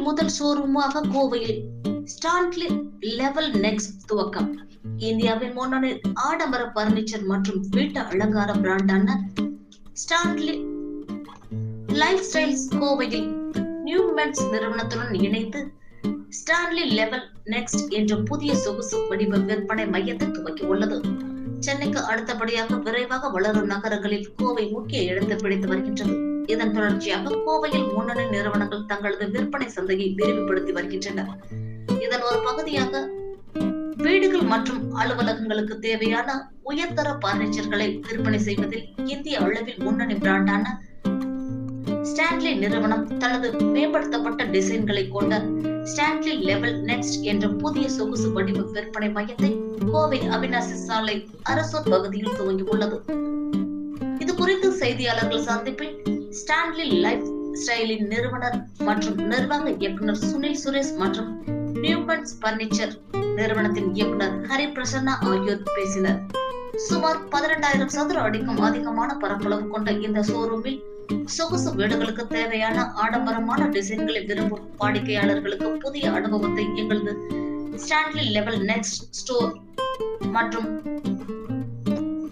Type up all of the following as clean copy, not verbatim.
முதல் ஷோரூமாக கோவையில் Stanley level next துவக்கம். இந்தியாவின் முன்னணி ஆடம்பர பர்னிச்சர் மற்றும் வீட்டு அலங்கார பிராண்டான ஸ்டான்லி லைஃப் ஸ்டைல்ஸ் கோவையில் நியூமென்ஸ் நிறுவனத்துடன் இணைந்து ஸ்டான்லி லெவல் நெக்ஸ்ட் என்ற புதிய சொகுசு வடிவ விற்பனை மையத்தை துவக்கி உள்ளது. சென்னைக்கு அடுத்தபடியாக விரைவாக வளரும் நகரங்களில் கோவை முக்கிய இடத்தை பிடித்து வருகின்றது. இதன் தொடர்ச்சியாக கோவையில் முன்னணி நிறுவனங்கள் தங்களது விற்பனை சந்தையை விரிவுபடுத்தி வருகின்றனர். இதன் ஒரு பகுதியாக வீடுகள் மற்றும் அலுவலகங்களுக்கு தேவையான உயர்தர பர்னிச்சர்களை விற்பனை செய்வதில் இந்திய அளவில் முன்னணி பிராண்டான ஸ்டான்லி நிறுவனம் தனது மேம்படுத்தப்பட்ட டிசைன்களை கொண்ட ஸ்டான்லி லெவல் நெக்ஸ்ட் என்ற புதிய சொகுசு வடிவ விற்பனை மையத்தை கோவை அவினாசி சாலை அரசூர் பகுதியில் துவங்கியுள்ளது. இது குறித்து செய்தியாளர்கள் சந்திப்பில் ஸ்டான்லி லைஃப் ஸ்டைலின் நிறுவனர் மற்றும் நிர்வாக இயக்குனர் சுனில் சுரேஷ் மற்றும் நியூமென்ஸ் பர்னிச்சர் நிறுவனத்தின் இயக்குனர் ஹரி பிரசன்னா ஆகியோர் பேசினர். சுமார் 12,000 சதுர அடிக்கும் அதிகமான பரப்பளவு கொண்ட இந்த ஷோரூமில் சொகுசு வீடுகளுக்கு தேவையான ஆடம்பரமான டிசைன்களை விரும்பும் வாடிக்கையாளர்களுக்கு புதிய அனுபவத்தை எங்களது ஸ்டான்லி லெவல் நெக்ஸ்ட் ஸ்டோர் மற்றும்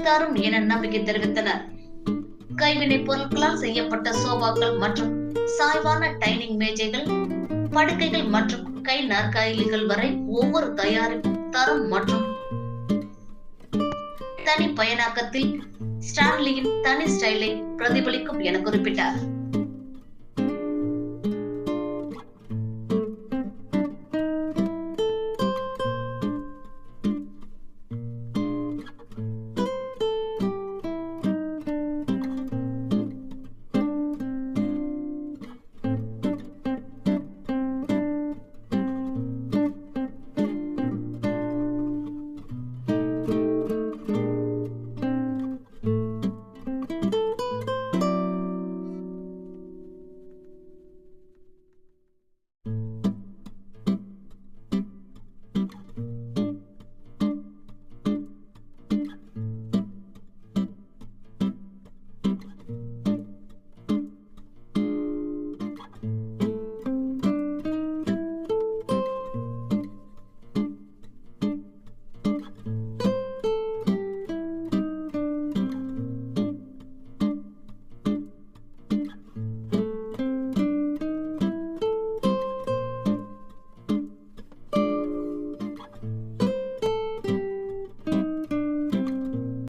தரும் என நம்பிக்கை தெரிவித்தனர். கைவினை பொருட்களால் செய்யப்பட்ட சோபாக்கள் மற்றும் சாய்வான டைனிங் மேஜைகள், படுக்கைகள் மற்றும் கை நாற்காலிகள் வரை ஒவ்வொரு தயாரிப்பும் தரம் மற்றும் தனி பயனாக்கத்தில் ஸ்டான்லியின் தனி ஸ்டைலை பிரதிபலிக்கும் என குறிப்பிட்டார்.